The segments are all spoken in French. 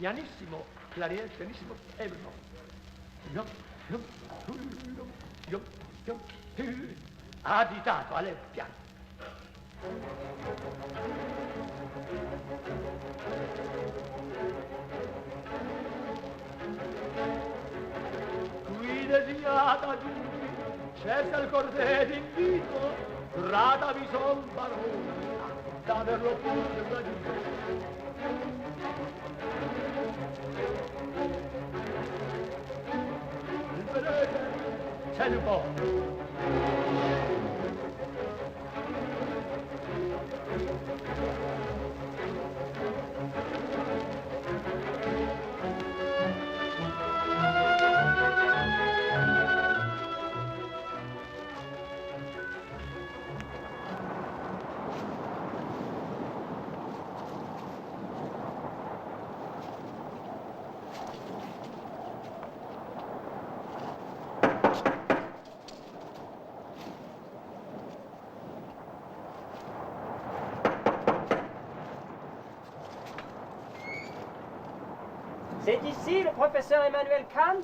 pianissimo, clarinette, pianissimo, e no. Agitato alle piano. Qui designata giunti, cessa il corteo d'invito, tradavi son baroni, d'averlo pure gradito. Il vedete, c'è un po'. C'est ici le professeur Emmanuel Kant?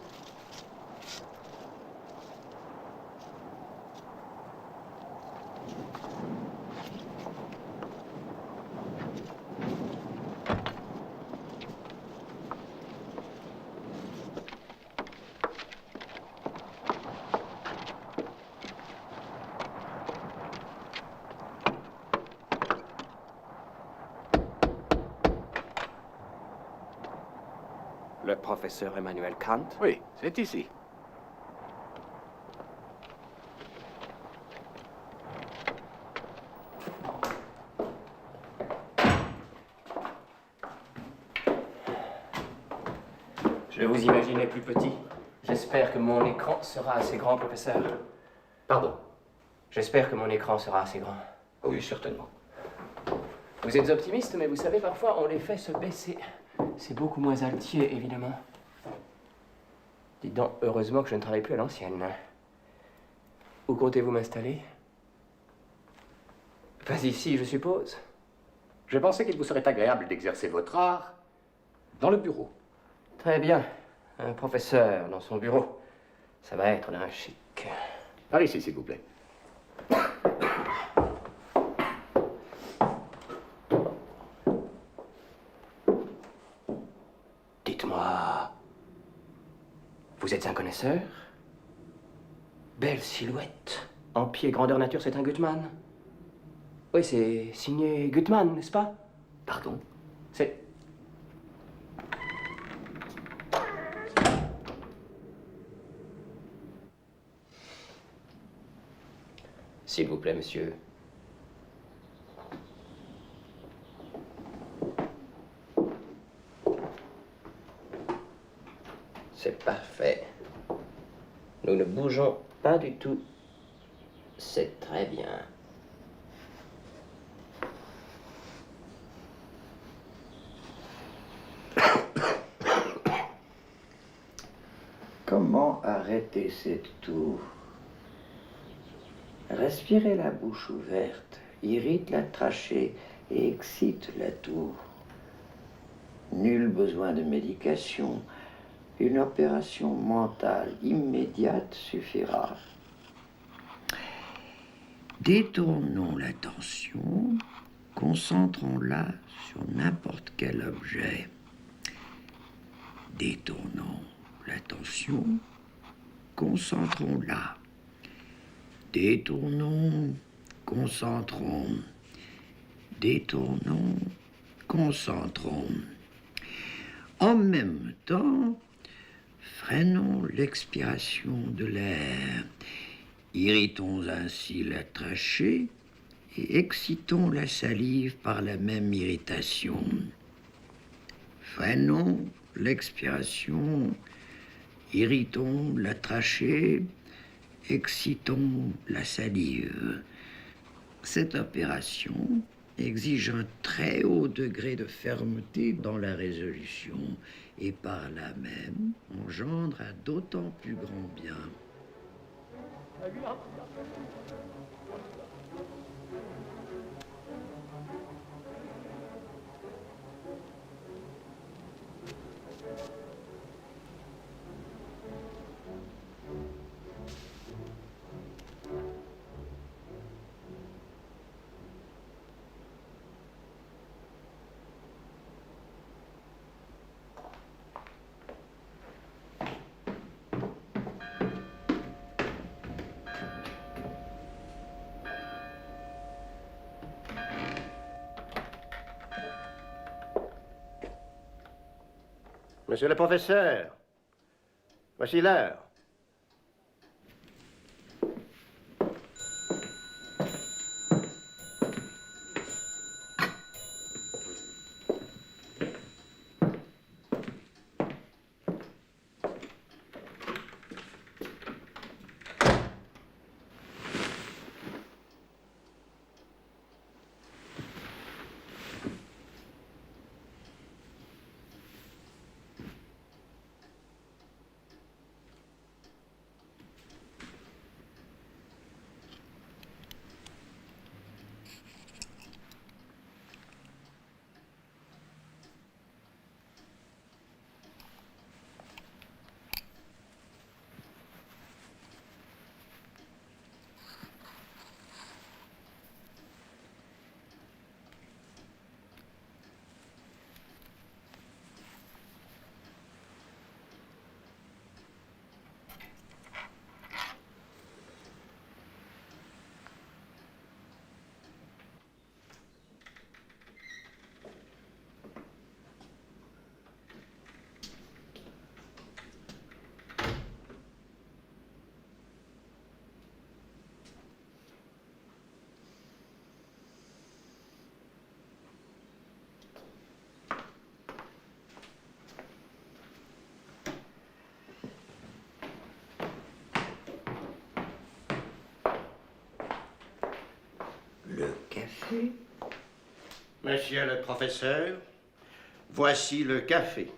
Le professeur Emmanuel Kant? Oui, c'est ici. Je vous imaginais plus petit. J'espère que mon écran sera assez grand, professeur. Pardon? J'espère que mon écran sera assez grand. Oui, certainement. Vous êtes optimiste, mais vous savez, parfois, on les fait se baisser. C'est beaucoup moins altier, évidemment. Dites donc, heureusement que je ne travaille plus à l'ancienne. Où comptez-vous m'installer? Pas ici, je suppose. Je pensais qu'il vous serait agréable d'exercer votre art dans le bureau. Très bien. Un professeur dans son bureau. Ça va être d'un chic. Par ici, s'il vous plaît. Dites-moi, vous êtes un connaisseur? Belle silhouette. En pied grandeur nature, c'est un Gutmann. Oui, c'est signé Gutmann, n'est-ce pas? Pardon? C'est... S'il vous plaît, monsieur. C'est parfait. Nous ne bougeons pas du tout. C'est très bien. Comment arrêter cette toux? Respirer la bouche ouverte irrite la trachée et excite la toux. Nul besoin de médication. Une opération mentale immédiate suffira. Détournons l'attention, concentrons-la sur n'importe quel objet. Détournons l'attention, concentrons-la. Détournons, concentrons. Détournons, concentrons. En même temps, freinons l'expiration de l'air. Irritons ainsi la trachée et excitons la salive par la même irritation. Freinons l'expiration, irritons la trachée, excitons la salive. Cette opération exige un très haut degré de fermeté dans la résolution et par là même engendre un d'autant plus grand bien. Monsieur le professeur, voici l'heure. Le café? Monsieur le professeur, voici le café.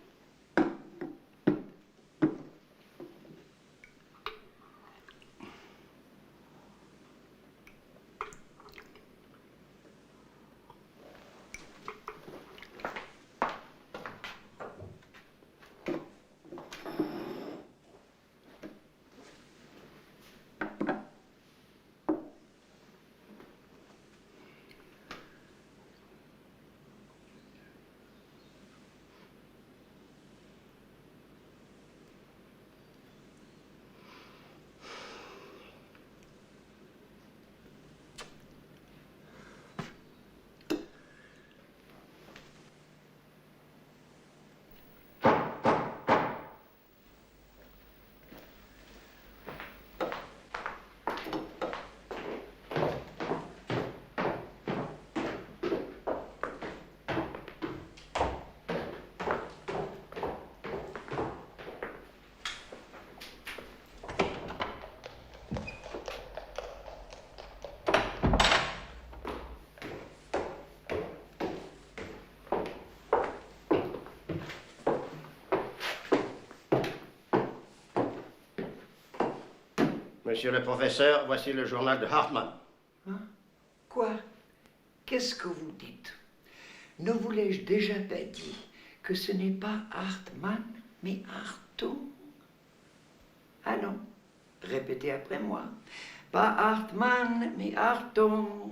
Monsieur le professeur, voici le journal de Hartmann. Hein? Quoi? Qu'est-ce que vous dites? Ne vous l'ai-je déjà pas dit que ce n'est pas Hartmann, mais Hartung? Ah non, répétez après moi. Pas Hartmann, mais Hartung.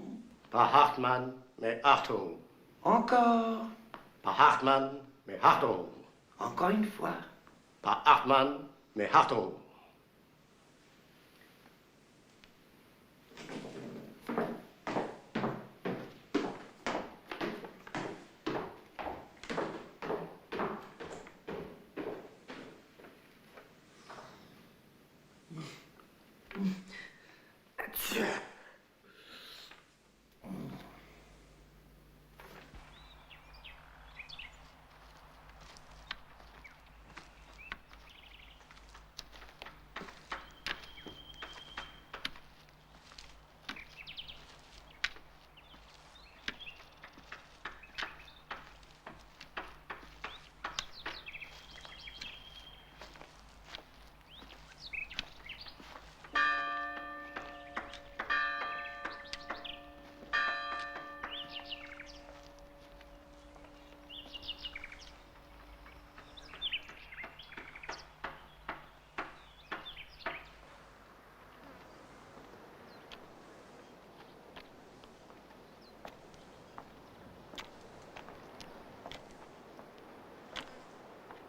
Pas Hartmann, mais Hartung. Encore. Pas Hartmann, mais Hartung. Encore une fois. Pas Hartmann, mais Hartung.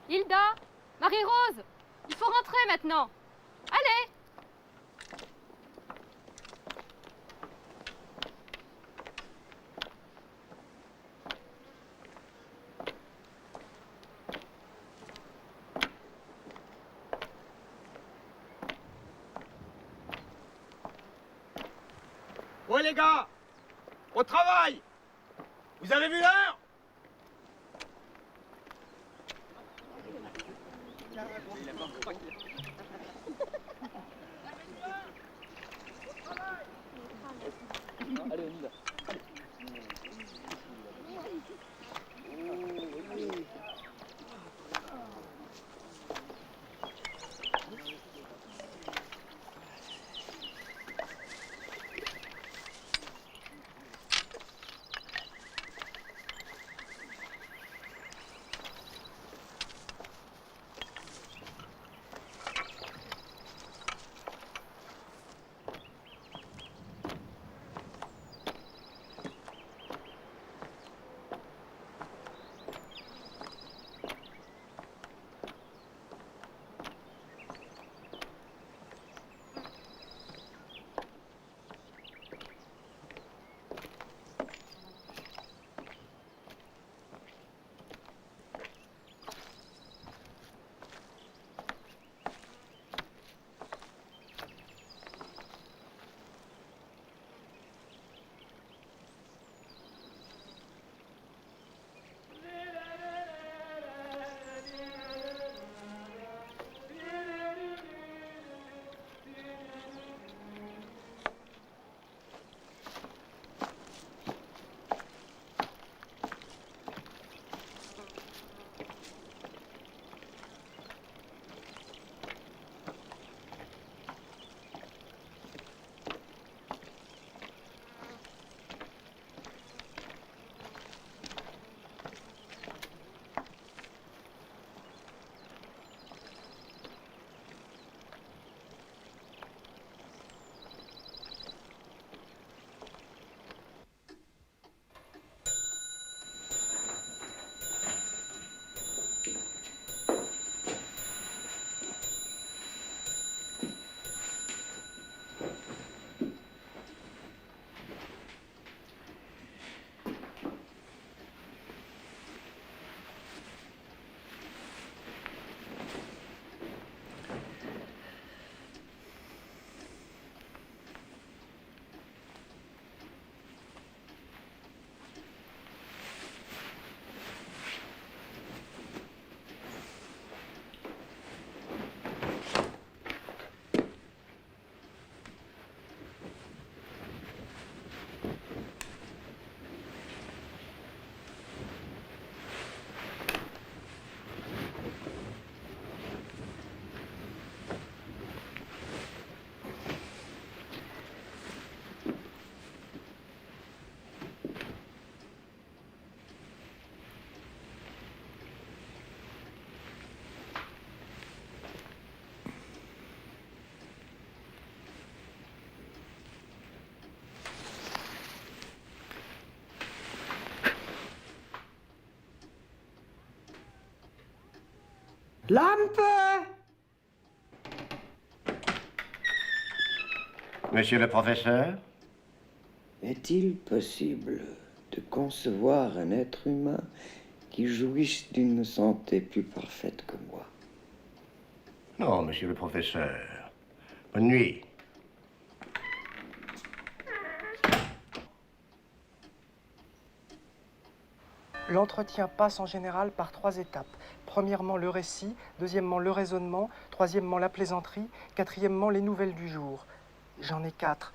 Hilda, Marie-Rose, il faut rentrer maintenant. Allez! les gars! Au travail! Vous avez vu l'heure? Lampe! Monsieur le professeur? Est-il possible de concevoir un être humain qui jouisse d'une santé plus parfaite que moi? Non, monsieur le professeur. Bonne nuit. L'entretien passe en général par 3 étapes. Premièrement, le récit. Deuxièmement, le raisonnement. Troisièmement, la plaisanterie. Quatrièmement, les nouvelles du jour. J'en ai 4.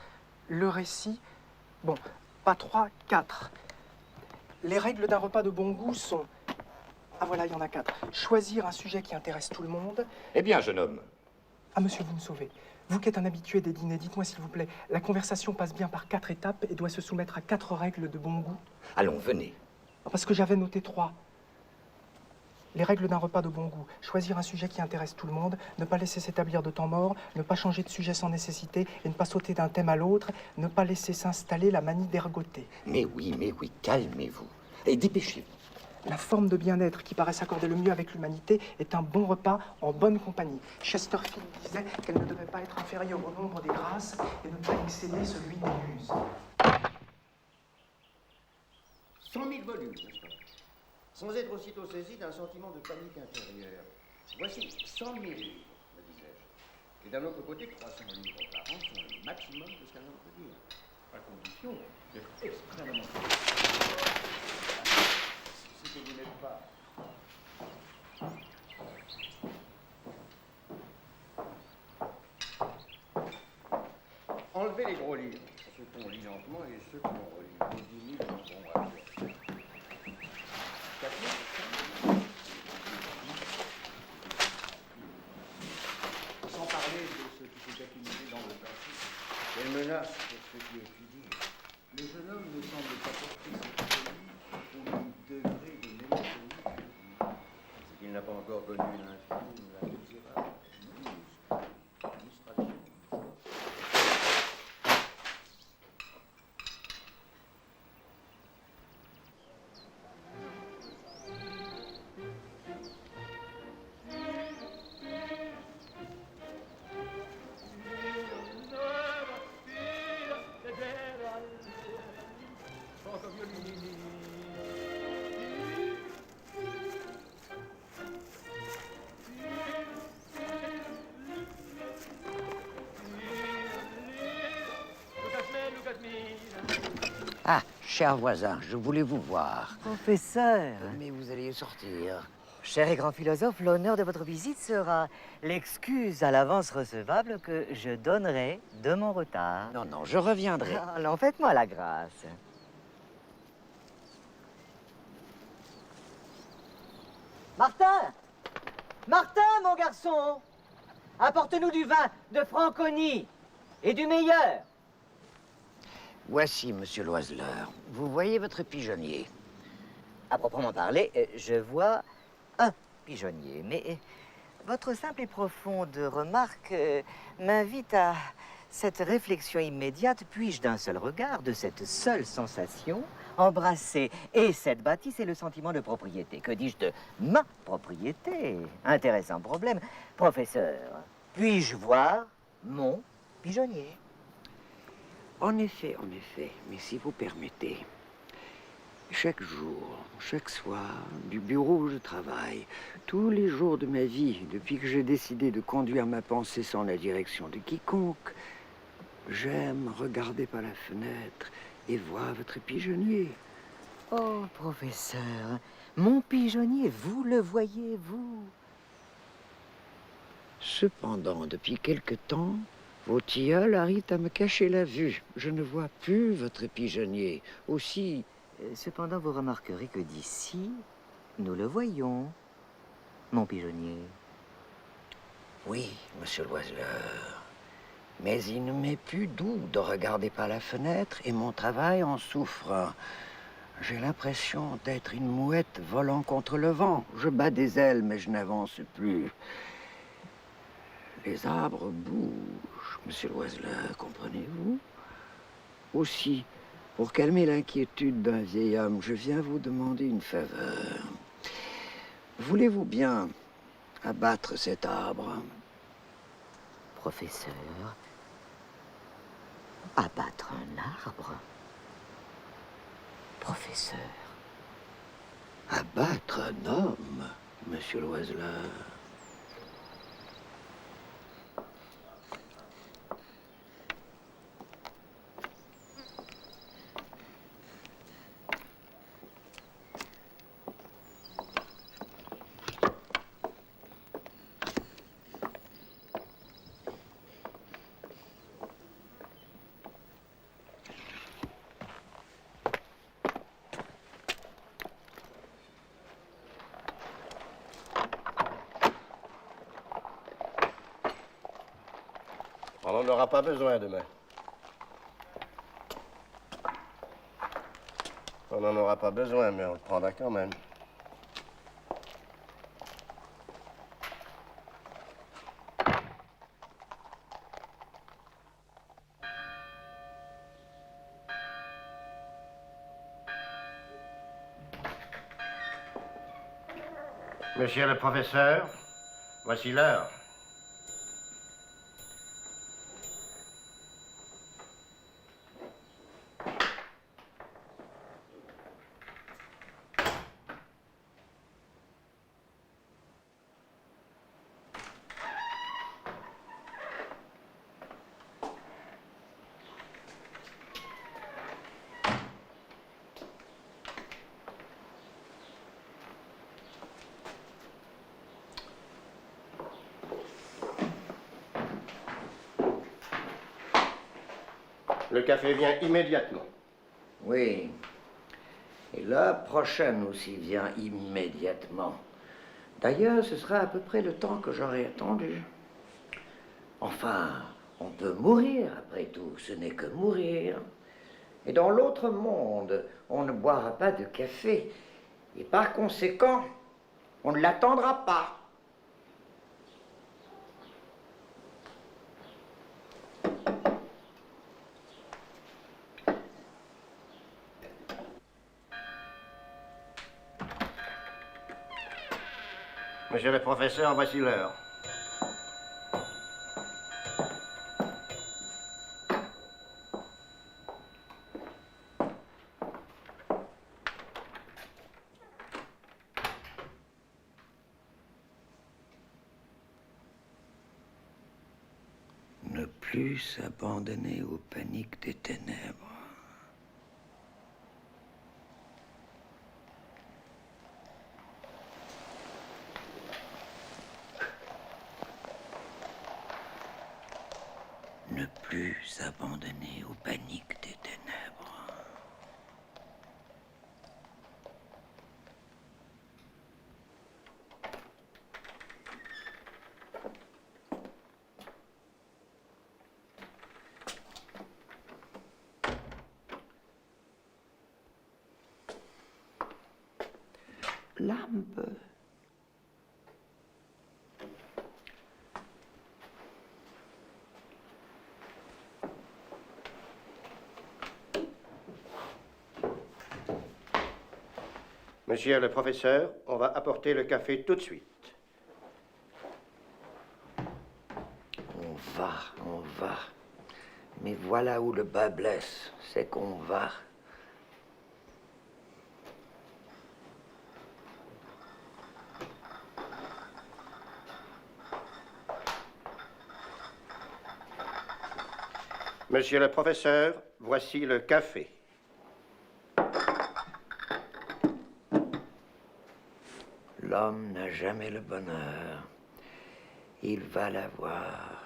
Le récit. Bon, pas 3, 4. Les règles d'un repas de bon goût sont... Ah voilà, il y en a 4. Choisir un sujet qui intéresse tout le monde. Eh bien, jeune homme. Ah monsieur, vous me sauvez. Vous qui êtes un habitué des dîners, dites-moi s'il vous plaît, la conversation passe bien par 4 étapes et doit se soumettre à 4 règles de bon goût? Allons, venez. Parce que j'avais noté 3. Les règles d'un repas de bon goût. Choisir un sujet qui intéresse tout le monde, ne pas laisser s'établir de temps mort, ne pas changer de sujet sans nécessité et ne pas sauter d'un thème à l'autre, ne pas laisser s'installer la manie d'ergoter. Mais oui, calmez-vous. Et dépêchez-vous. La forme de bien-être qui paraît s'accorder le mieux avec l'humanité est un bon repas en bonne compagnie. Chesterfield disait qu'elle ne devait pas être inférieure au nombre des grâces et ne pas excéder celui des muses. 100 000 volumes, n'est-ce pas? Sans être aussitôt saisi d'un sentiment de panique intérieure. Voici 100 000 livres, me disais-je. Et d'un autre côté, 300 livres par an sont le maximum de ce qu'un homme peut dire. à condition d'être extrêmement ce que vous n'êtes pas. Enlevez les gros livres, ceux qu'on lit lentement et ceux qu'on relit. Les 10 000 sont bons à lire. 4 000, sans parler de ce qui s'est accumulé dans le passé. Quelle menace pour ceux qui étudient. Le jeune homme ne semble pas porter cette folie au même degré de mélancolie. C'est qu'il n'a pas encore connu l'infime, la misérable, l'illustration. Ah, cher voisin, je voulais vous voir. Professeur, Mais vous allez sortir. cher et grand philosophe, l'honneur de votre visite sera l'excuse à l'avance recevable que je donnerai de mon retard. Non, non, je reviendrai. Alors faites-moi la grâce. Martin! Martin, mon garçon! Apporte-nous du vin de Franconie et du meilleur. Voici, monsieur Loiseleur. Vous voyez votre pigeonnier. À proprement parler, je vois un pigeonnier, mais votre simple et profonde remarque m'invite à cette réflexion immédiate. Puis-je d'un seul regard, de cette seule sensation, embrasser et cette bâtisse et le sentiment de propriété? Que dis-je de ma propriété? Intéressant problème. Professeur, puis-je voir mon pigeonnier? En effet, mais si vous permettez, chaque jour, chaque soir, du bureau où je travaille, tous les jours de ma vie, depuis que j'ai décidé de conduire ma pensée sans la direction de quiconque, j'aime regarder par la fenêtre et voir votre pigeonnier. Oh, professeur, mon pigeonnier, vous le voyez, vous? Cependant, depuis quelque temps, vos tilleuls arrivent à me cacher la vue. Je ne vois plus votre pigeonnier. Aussi, Cependant, vous remarquerez que d'ici, nous le voyons, mon pigeonnier. oui, monsieur Loiseleur, mais il ne m'est plus doux de regarder par la fenêtre et mon travail en souffre. J'ai l'impression d'être une mouette volant contre le vent. Je bats des ailes, mais je n'avance plus. Les arbres bougent, monsieur Loiseleur, comprenez-vous? Aussi, pour calmer l'inquiétude d'un vieil homme, je viens vous demander une faveur. Voulez-vous bien abattre cet arbre? Professeur, abattre un arbre? Professeur, Abattre un homme, monsieur Loiseleur? On n'en aura pas besoin demain. On n'en aura pas besoin, mais on le prendra quand même. Monsieur le professeur, voici l'heure. Le café vient immédiatement. Oui. Et la prochaine aussi vient immédiatement. D'ailleurs, ce sera à peu près le temps que j'aurais attendu. Enfin, on peut mourir après tout, ce n'est que mourir. Et dans l'autre monde, on ne boira pas de café. Et par conséquent, on ne l'attendra pas. Monsieur le professeur, voici l'heure. Ne plus s'abandonner aux paniques des ténèbres. Ne plus s'abandonner aux paniques des ténèbres. Lampe. Monsieur le professeur, on va apporter le café tout de suite. On va. Mais voilà où le bas blesse, c'est qu'on va. Monsieur le professeur, voici le café. L'homme n'a jamais le bonheur. Il va l'avoir.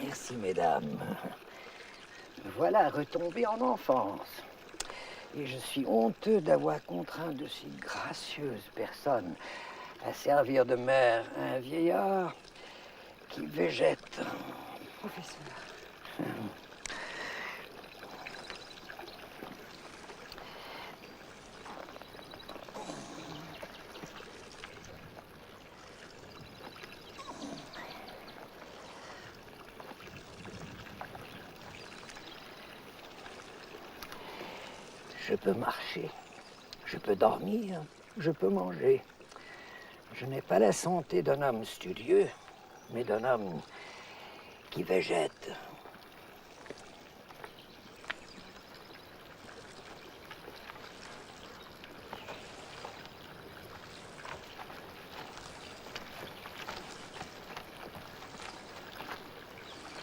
Merci, mesdames. Voilà, retombé en enfance. Et je suis honteux d'avoir contraint de si gracieuses personnes à servir de mère à un vieillard qui végète. professeur. Je peux marcher, je peux dormir, je peux manger. Je n'ai pas la santé d'un homme studieux, mais d'un homme qui végète.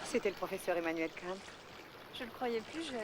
C'était le professeur Emmanuel Kant. Je le croyais plus jeune.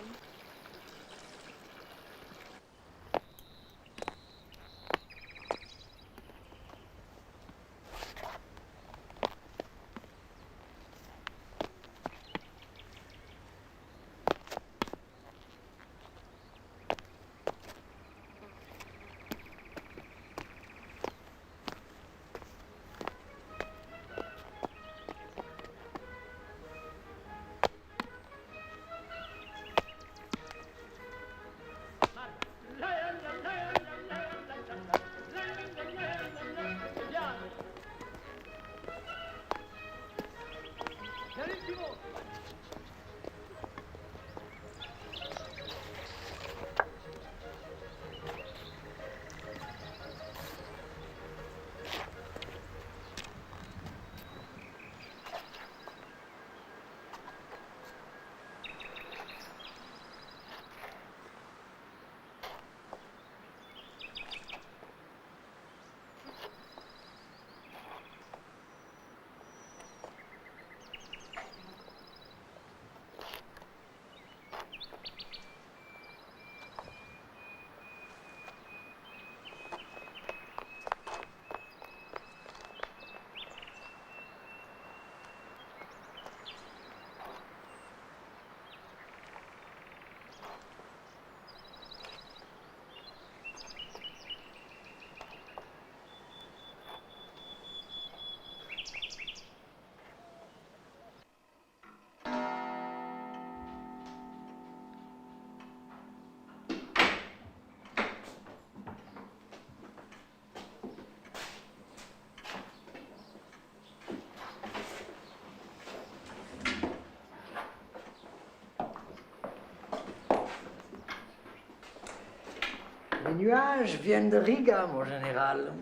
Les nuages viennent de Riga, mon général.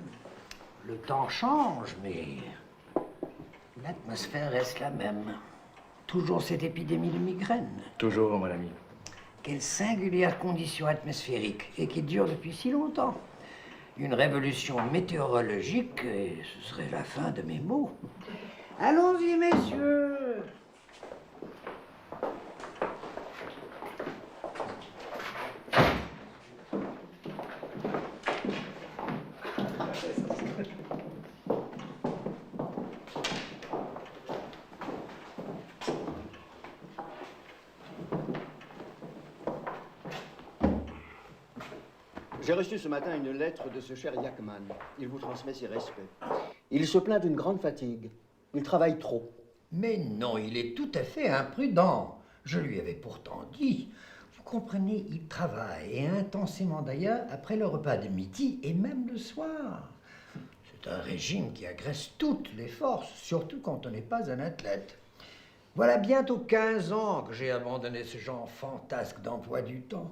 Le temps change, mais l'atmosphère reste la même. Toujours cette épidémie de migraine. Toujours, mon ami. Quelle singulière condition atmosphérique, et qui dure depuis si longtemps. Une révolution météorologique, et ce serait la fin de mes maux. Allons-y, messieurs. J'ai reçu ce matin une lettre de ce cher Yakman. Il vous transmet ses respects. Il se plaint d'une grande fatigue. Il travaille trop. Mais non, il est tout à fait imprudent. Je lui avais pourtant dit. Vous comprenez, il travaille, et intensément d'ailleurs, après le repas de midi et même le soir. C'est un régime qui agresse toutes les forces, surtout quand on n'est pas un athlète. Voilà bientôt 15 ans que j'ai abandonné ce genre fantasque d'emploi du temps.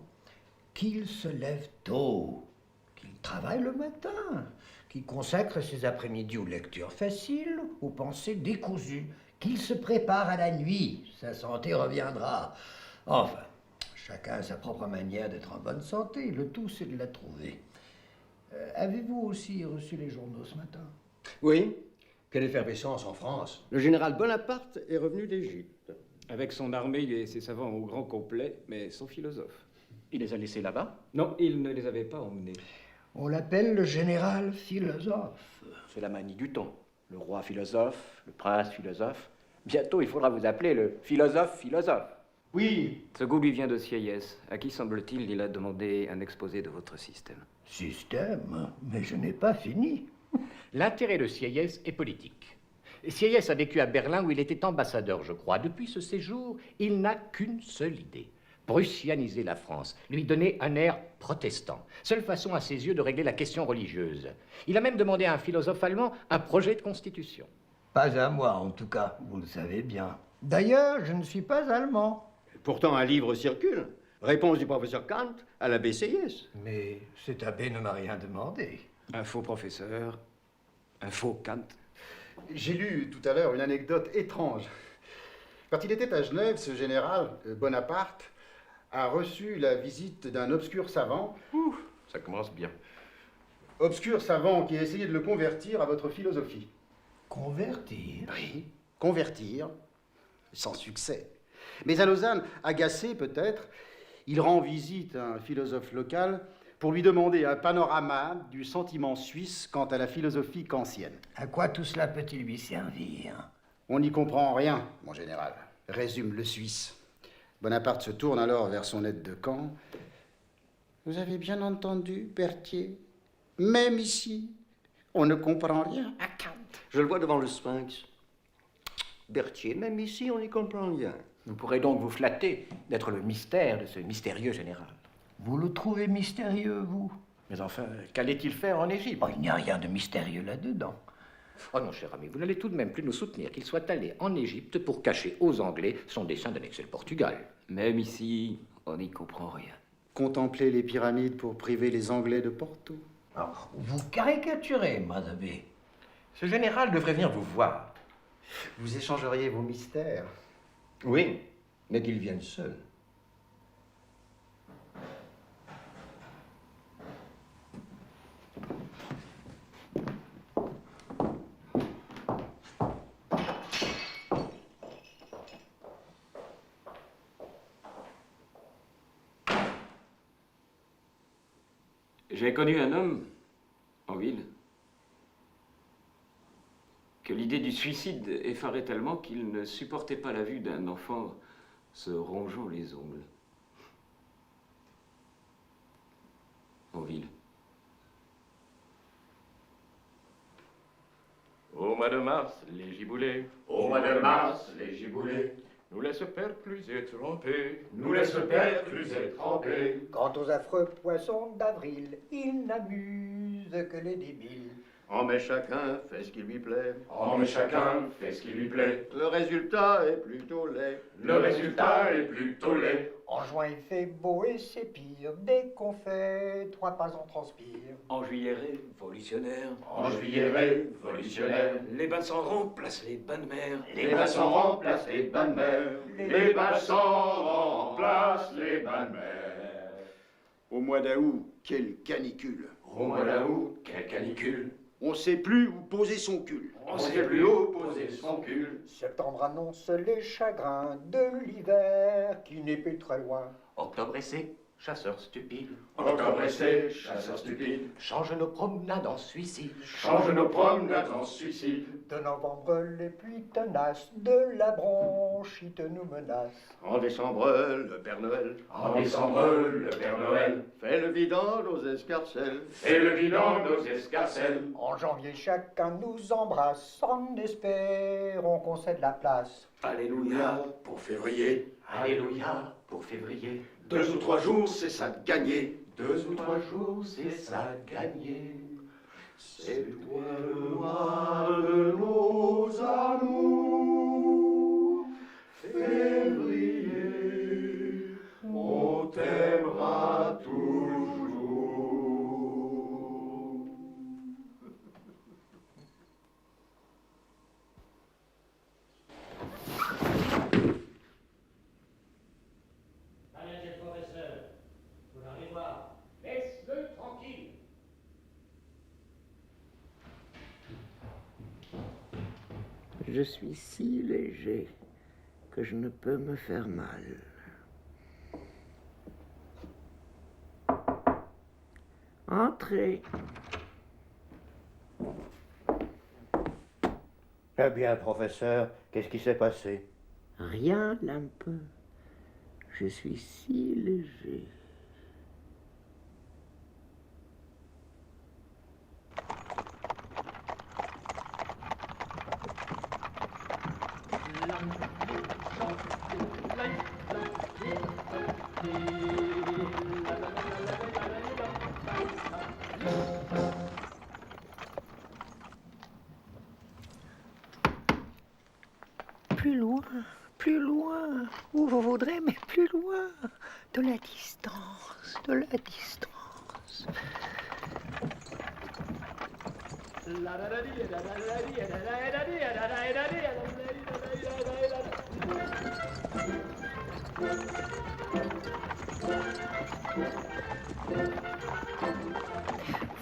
Qu'il se lève tôt, qu'il travaille le matin, qu'il consacre ses après-midi aux lectures faciles, aux pensées décousues, qu'il se prépare à la nuit, sa santé reviendra. Enfin, chacun a sa propre manière d'être en bonne santé, le tout c'est de la trouver. Avez-vous aussi reçu les journaux ce matin? Oui. Quelle effervescence en France. Le général Bonaparte est revenu d'Égypte. Avec son armée et ses savants au grand complet, mais sans philosophe. Il les a laissés là-bas? Non, il ne les avait pas emmenés. On l'appelle le général philosophe. C'est la manie du temps. Le roi philosophe, le prince philosophe. Bientôt, il faudra vous appeler le philosophe. Oui. Ce goût lui vient de Sieyès. À qui, semble-t-il, il a demandé un exposé de votre système. Système? Mais je n'ai pas fini. L'intérêt de Sieyès est politique. Sieyès a vécu à Berlin où il était ambassadeur, je crois. Depuis ce séjour, il n'a qu'une seule idée. Prussianiser la France, lui donner un air protestant. Seule façon à ses yeux de régler la question religieuse. Il a même demandé à un philosophe allemand un projet de constitution. Pas à moi, en tout cas, vous le savez bien. D'ailleurs, je ne suis pas allemand. Pourtant, un livre circule. Réponse du professeur Kant à l'abbé Sieyès. Mais cet abbé ne m'a rien demandé. Un faux professeur, un faux Kant. J'ai lu tout à l'heure une anecdote étrange. Quand il était à Genève, ce général, Bonaparte, a reçu la visite d'un obscur savant. Ça commence bien. Obscur savant qui a essayé de le convertir à votre philosophie. Convertir? Oui, convertir, sans succès. Mais à Lausanne, agacé peut-être, il rend visite à un philosophe local pour lui demander un panorama du sentiment suisse quant à la philosophie kantienne. À quoi tout cela peut-il lui servir? On n'y comprend rien, mon général, résume le Suisse. Bonaparte se tourne alors vers son aide de camp. Vous avez bien entendu, Berthier? Même ici, on ne comprend rien à Kant. Je le vois devant le Sphinx. Berthier, même ici, on n'y comprend rien. Vous pourrez donc vous flatter d'être le mystère de ce mystérieux général. Vous le trouvez mystérieux, vous? Mais enfin, qu'allait-il faire en Égypte? Oh, il n'y a rien de mystérieux là-dedans. Oh non, cher ami, vous n'allez tout de même plus nous soutenir qu'il soit allé en Égypte pour cacher aux Anglais son dessein d'annexer le Portugal. Même ici, on n'y comprend rien. Contempler les pyramides pour priver les Anglais de Porto. Alors, vous caricaturez, madame. Ce général devrait venir vous voir. Vous échangeriez vos mystères. Oui, mais qu'il vienne seul. J'ai connu un homme, en ville, que l'idée du suicide effarait tellement qu'il ne supportait pas la vue d'un enfant se rongeant les ongles. En ville. Au mois de mars, les giboulées. Au mois de mars, les giboulées Nous laissent perclus et trempés. nous laissent perclus et trempés. Quant aux affreux poissons d'avril, ils n'amusent que les débiles. En mai, chacun fait ce qui lui plaît. En mai, chacun fait ce qui lui plaît. Le résultat est plutôt laid. Le résultat est plutôt laid. En juin, il fait beau et c'est pire. Dès qu'on fait 3 pas, on transpire. En juillet révolutionnaire. En juillet révolutionnaire. Les bassins remplacent les bains de mer. Les bassins remplacent les bains de mer. Les bassins remplacent les bains de mer. Au mois d'août, quelle canicule. Au mois d'août, quelle canicule. On ne sait plus où poser son cul. On sait plus où poser son cul. Septembre annonce les chagrins de l'hiver qui n'est plus très loin. Octobre essai, chasseurs stupides. Octobre essai, chasseurs stupides. Change nos promenades en suicide. Change nos promenades en suicide. De novembre, les pluies tenaces de la bronchite nous menacent. En décembre, le Père Noël. En décembre, le Père Noël. Fait le vide dans nos escarcelles. Et le bilan nos escarcelles. En janvier, chacun nous embrasse en espérant qu'on cède la place. Alléluia pour février. Alléluia pour février. 2 ou 3 jours, c'est ça de gagner. 2 ou 3 jours, c'est ça gagné. C'est toi le roi de nos amours. Février, on t'aimera toujours. Allez, le professeur. Vous l'allez voir. Laisse-le tranquille. Je suis si léger que je ne peux me faire mal. Entrez. Eh bien, professeur, qu'est-ce qui s'est passé? Rien un peu. Je suis si léger. Plus loin, où vous voudrez, mais plus loin, de la distance, de la distance.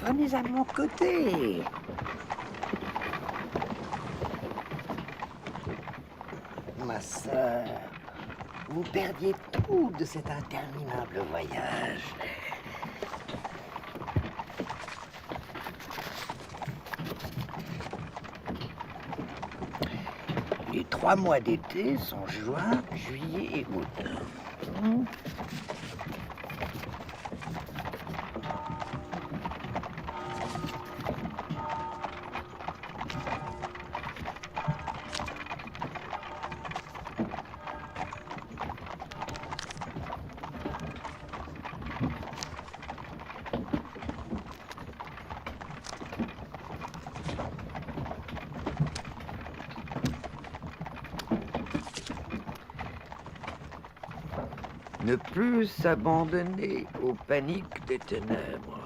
Venez à mon côté. Ma sœur, vous perdiez tout de cet interminable voyage. Les 3 mois d'été sont juin, juillet et août. Ne plus s'abandonner aux paniques des ténèbres.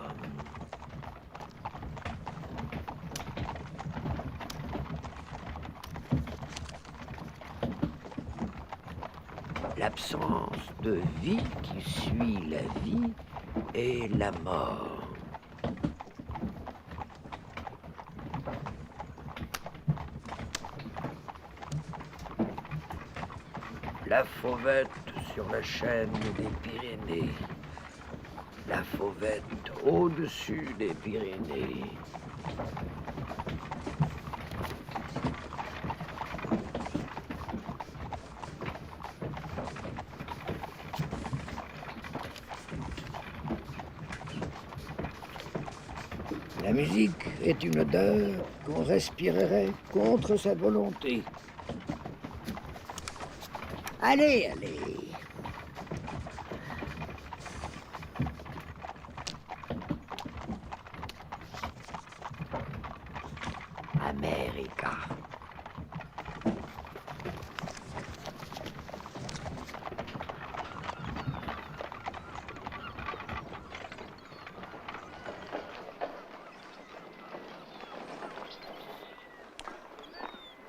L'absence de vie qui suit la vie et la mort. La fauvette sur la chaîne des Pyrénées, la fauvette au-dessus des Pyrénées. La musique est une odeur qu'on respirerait contre sa volonté. Allez, allez. America.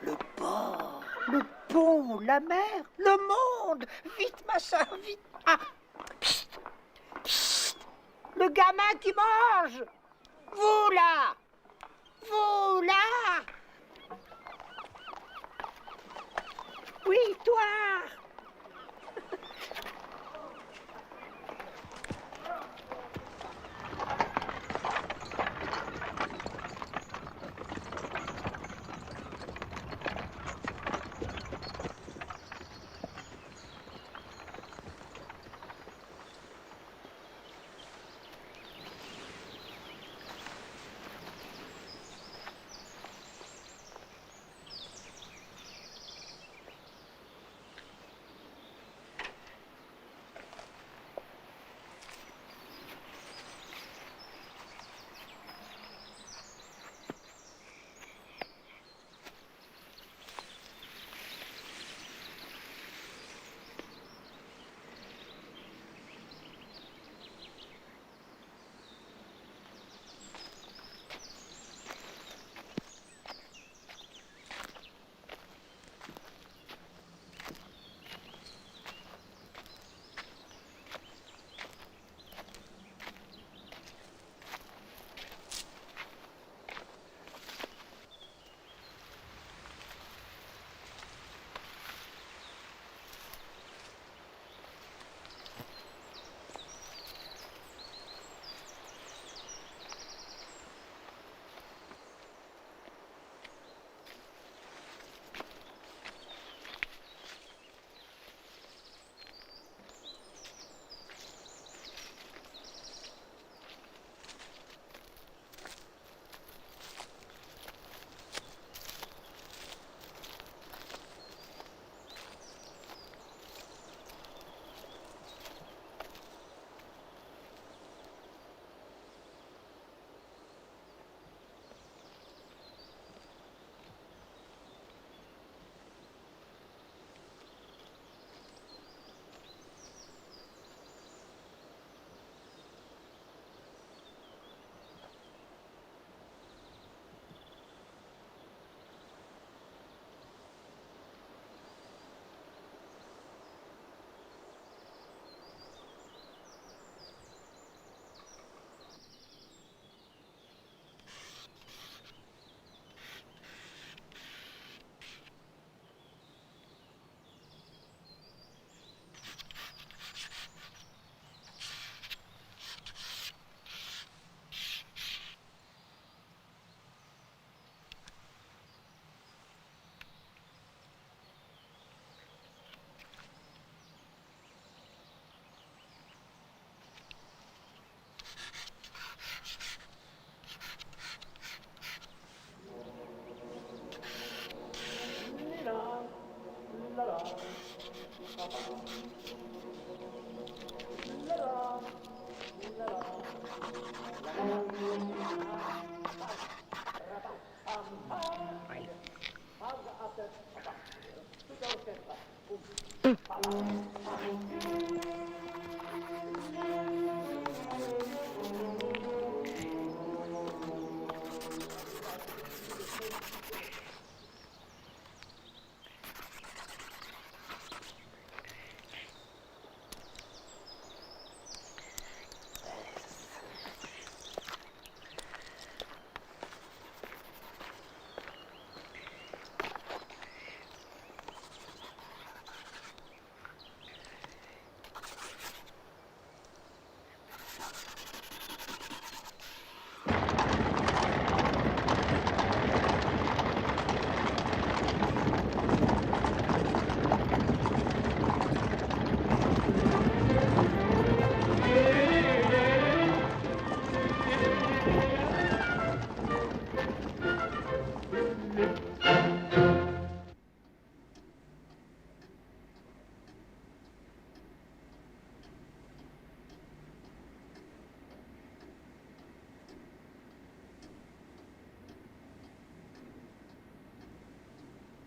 Le pont, la mer, le monde. Vite, ma soeur, vite. Ah. Psst. Psst. Le gamin qui mange. Vous là. Vous là. Oui, toi.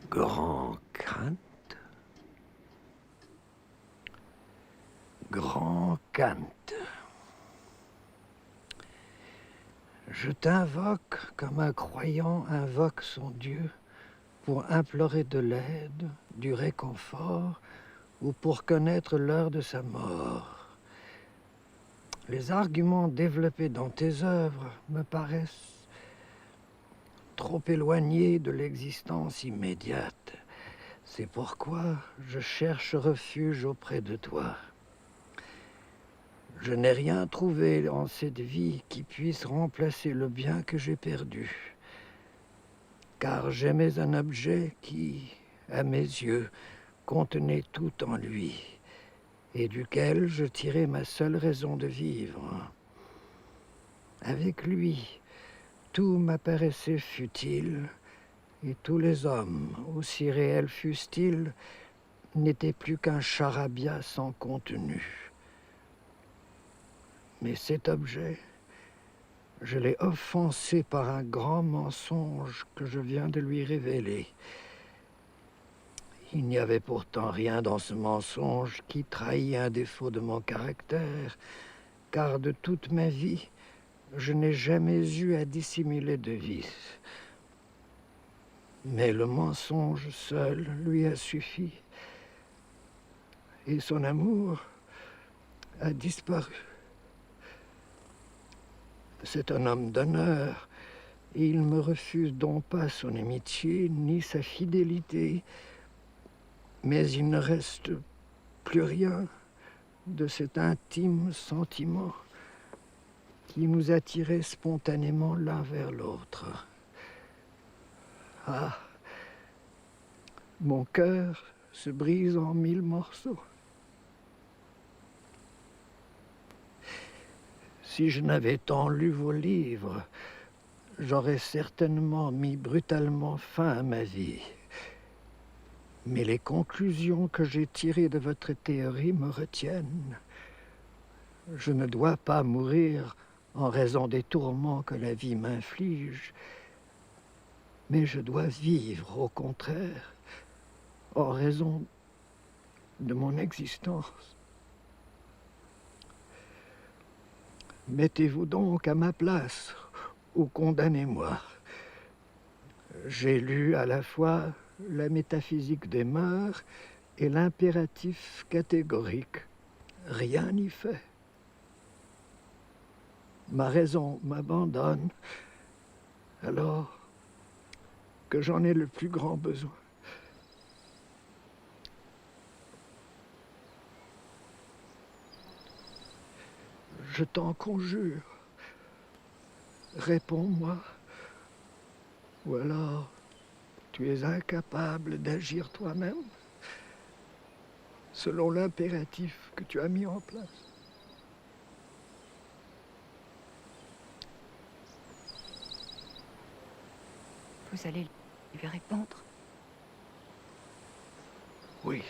Grand Kant. Grand Kant. Je t'invoque comme un croyant invoque son Dieu pour implorer de l'aide, du réconfort ou pour connaître l'heure de sa mort. Les arguments développés dans tes œuvres me paraissent trop éloignés de l'existence immédiate. C'est pourquoi je cherche refuge auprès de toi. Je n'ai rien trouvé en cette vie qui puisse remplacer le bien que j'ai perdu, car j'aimais un objet qui, à mes yeux, contenait tout en lui, et duquel je tirais ma seule raison de vivre. Avec lui, tout m'apparaissait futile, et tous les hommes, aussi réels fussent-ils, n'étaient plus qu'un charabia sans contenu. Mais cet objet, je l'ai offensé par un grand mensonge que je viens de lui révéler. Il n'y avait pourtant rien dans ce mensonge qui trahît un défaut de mon caractère, car de toute ma vie, je n'ai jamais eu à dissimuler de vice. Mais le mensonge seul lui a suffi, et son amour a disparu. C'est un homme d'honneur, et il me refuse donc pas son amitié ni sa fidélité, mais il ne reste plus rien de cet intime sentiment qui nous attirait spontanément l'un vers l'autre. Ah, mon cœur se brise en 1000 morceaux. Si je n'avais tant lu vos livres, j'aurais certainement mis brutalement fin à ma vie. Mais les conclusions que j'ai tirées de votre théorie me retiennent. Je ne dois pas mourir en raison des tourments que la vie m'inflige, mais je dois vivre, au contraire, en raison de mon existence. Mettez-vous donc à ma place, ou condamnez-moi. J'ai lu à la fois la métaphysique des mœurs et l'impératif catégorique. Rien n'y fait. Ma raison m'abandonne, alors que j'en ai le plus grand besoin. Je t'en conjure, réponds-moi, ou alors tu es incapable d'agir toi-même selon l'impératif que tu as mis en place. Vous allez lui répondre? Oui.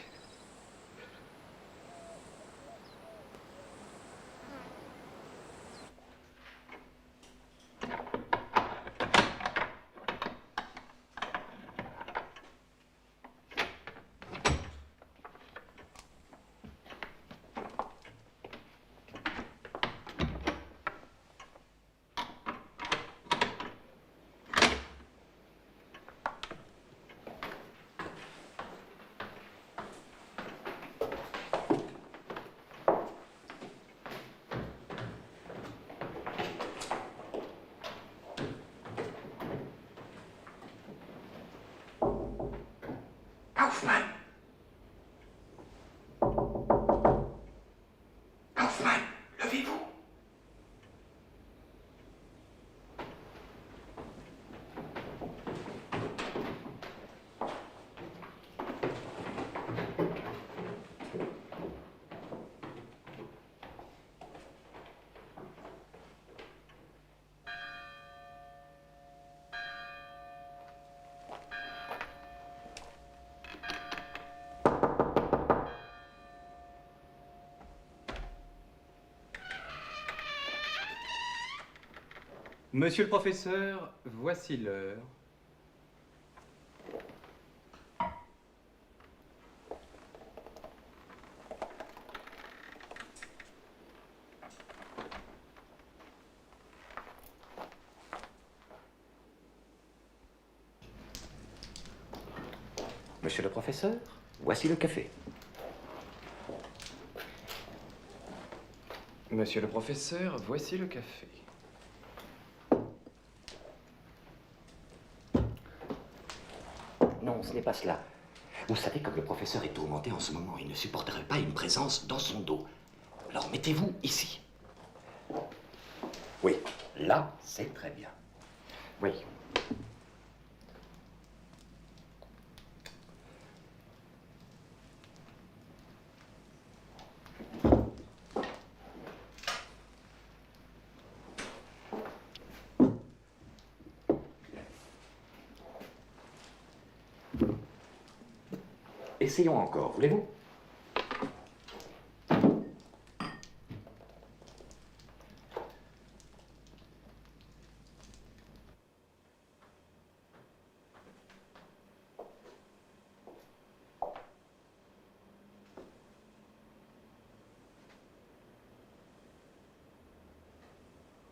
Monsieur le professeur, voici l'heure. Monsieur le professeur, voici le café. Monsieur le professeur, voici le café. Non, ce n'est pas cela. Vous savez, comme le professeur est tourmenté en ce moment, il ne supporterait pas une présence dans son dos. Alors mettez-vous ici. Oui, là, c'est très bien. Oui. Essayons encore, voulez-vous?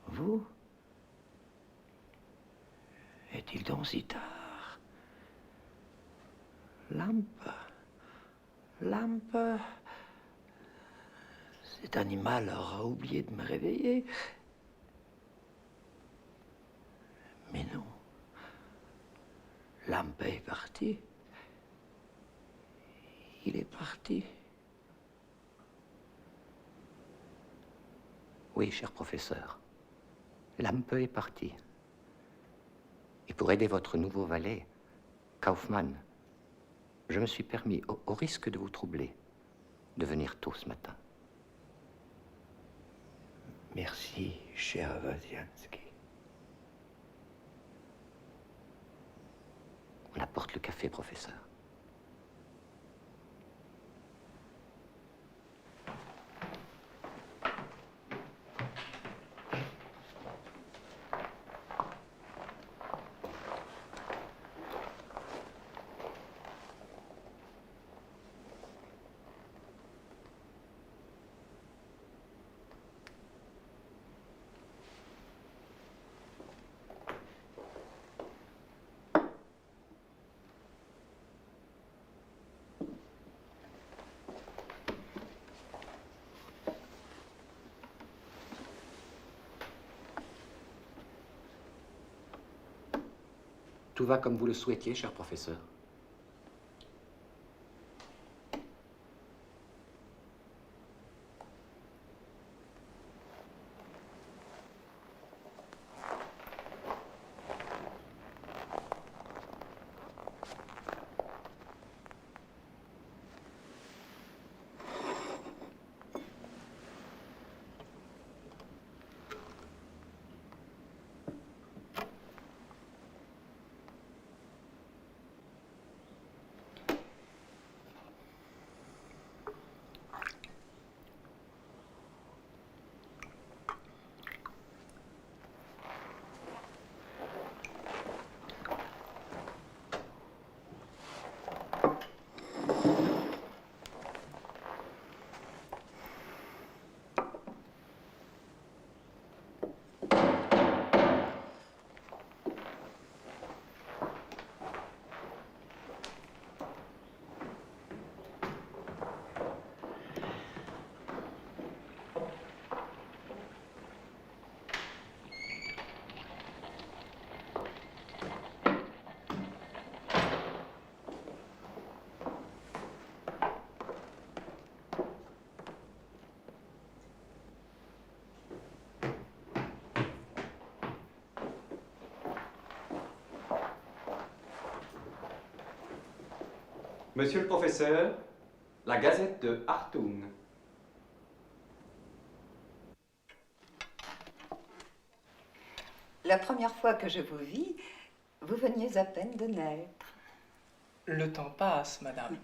Vous? Est-il donc si tard? Lampe? Lampe? Cet animal aura oublié de me réveiller. Mais non. Lampe est parti. Il est parti. Oui, cher professeur. Lampe est parti. Et pour aider votre nouveau valet, Kaufmann, je me suis permis, au risque de vous troubler, de venir tôt ce matin. Merci, cher Wojciechowski. On apporte le café, professeur. Tout va comme vous le souhaitiez, cher professeur. Monsieur le professeur, la Gazette de Hartung. La première fois que je vous vis, vous veniez à peine de naître. Le temps passe, madame.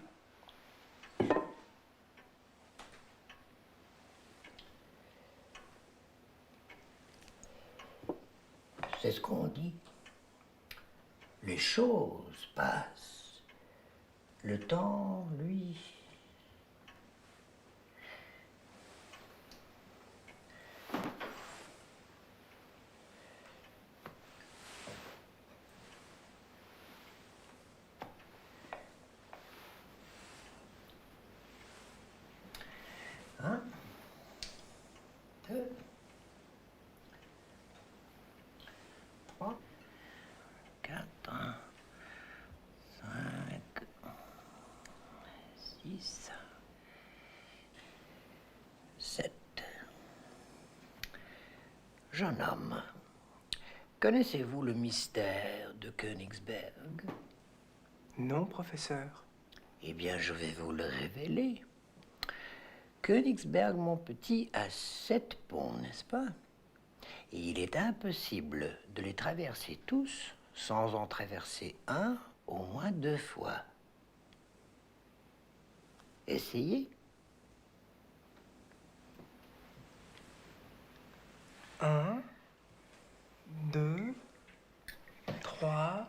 C'est ce qu'on dit. Les choses passent. Le temps, lui... Un, deux, trois, quatre, cinq, six, sept. Jeune homme, connaissez-vous le mystère de Königsberg? Non, professeur. Eh bien, je vais vous le révéler. Königsberg, mon petit, a 7 ponts, n'est-ce pas? Et il est impossible de les traverser tous sans en traverser un au moins 2 fois. Essayez. 1, 2, 3,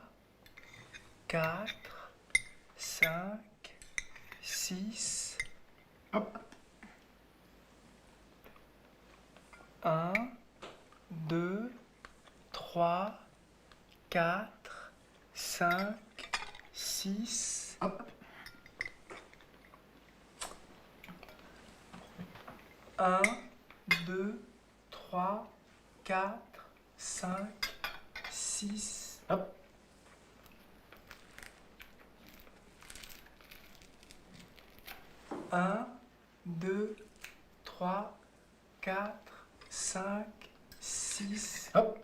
4, 5, 6. Hop. 1, 2, 3, 4, 5, 6. Hop. 1, 2, 3, 4, 5, 6. Hop. 1, 2, 3, 4, 5, 6. Hop.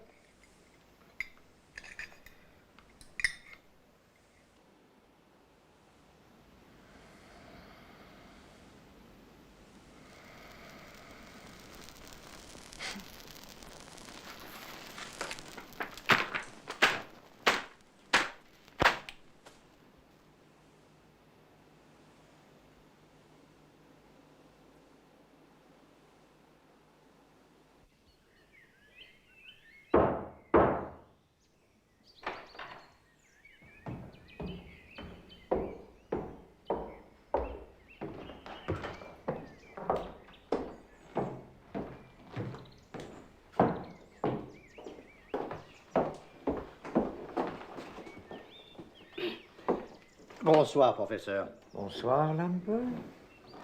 Bonsoir, professeur. Bonsoir, Lampe.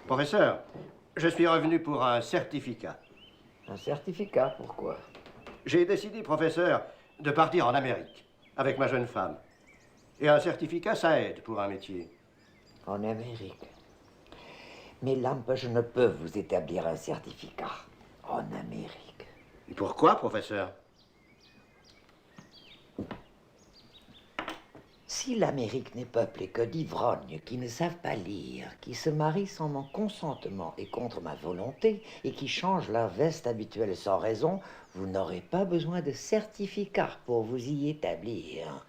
Professeur, je suis revenu pour un certificat. Un certificat, pourquoi? J'ai décidé, professeur, de partir en Amérique avec ma jeune femme. Et un certificat, ça aide pour un métier. En Amérique. Mais Lampe, je ne peux vous établir un certificat en Amérique. Et pourquoi, professeur? Si l'Amérique n'est peuplée que d'ivrognes qui ne savent pas lire, qui se marient sans mon consentement et contre ma volonté, et qui changent leur veste habituelle sans raison, vous n'aurez pas besoin de certificat pour vous y établir.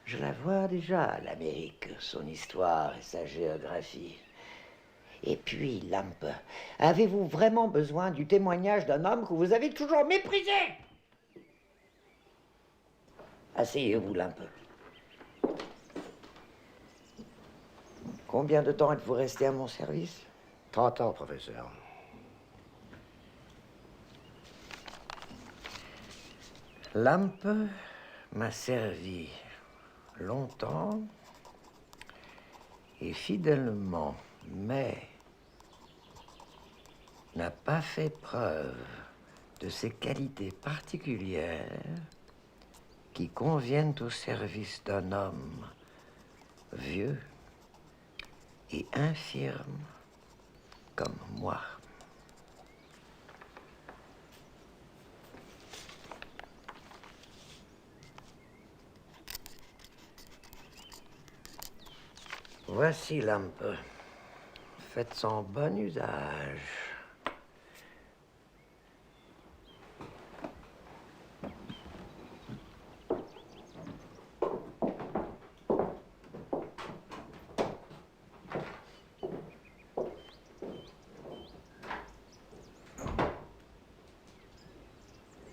Je la vois déjà, l'Amérique, son histoire et sa géographie. Et puis, Lampe, avez-vous vraiment besoin du témoignage d'un homme que vous avez toujours méprisé? Asseyez-vous, Lampe. Combien de temps êtes-vous resté à mon service? 30 ans, professeur. Lampe m'a servi longtemps et fidèlement, mais n'a pas fait preuve de ces qualités particulières qui conviennent au service d'un homme vieux et infirme comme moi. Voici Lampe. Faites en bon usage.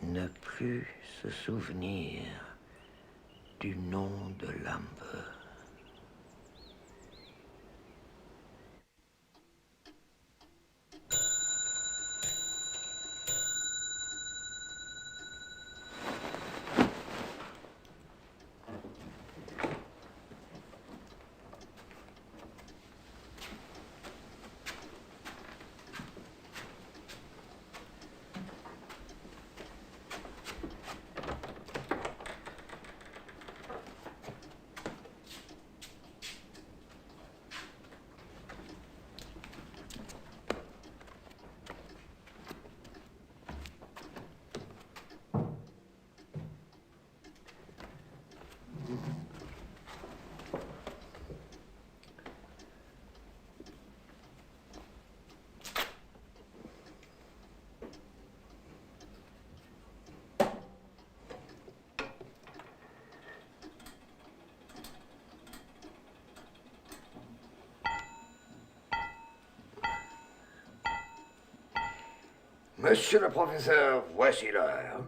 Ne plus cru se souvenir du nom de l'âme. Monsieur le professeur, voici l'heure.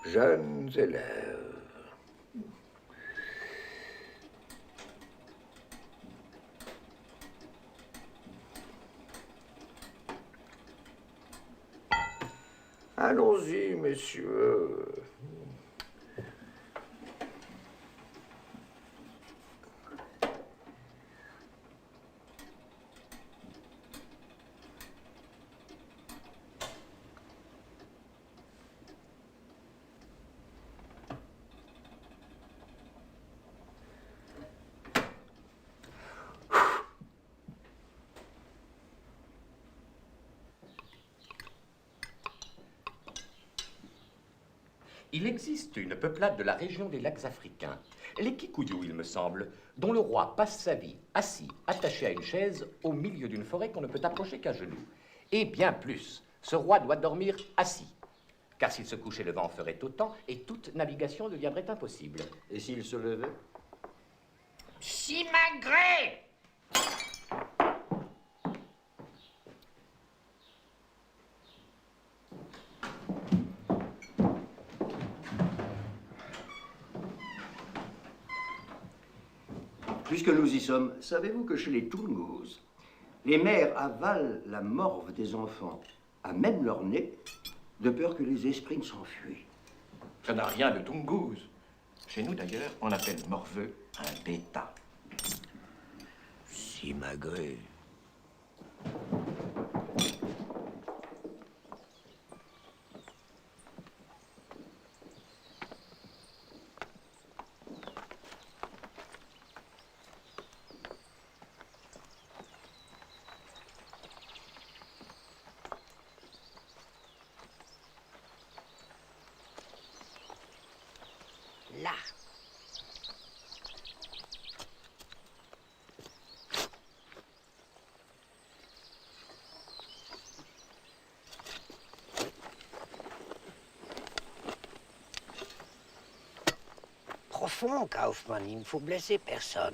Jeunes élèves. Allons-y, messieurs. Il existe une peuplade de la région des lacs africains, les Kikuyu, il me semble, dont le roi passe sa vie assis, attaché à une chaise, au milieu d'une forêt qu'on ne peut approcher qu'à genoux. Et bien plus, ce roi doit dormir assis, car s'il se couchait, le vent ferait autant et toute navigation deviendrait impossible. Et s'il se levait? Simagrée! Puisque nous y sommes, savez-vous que chez les Tungus, les mères avalent la morve des enfants à même leur nez, de peur que les esprits ne s'enfuient? Ça n'a rien de Tungus. Chez nous, d'ailleurs, on appelle morveux un bêta. Simagrée. Là. Profond, Kaufmann, il ne faut blesser personne.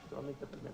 Solamente per me.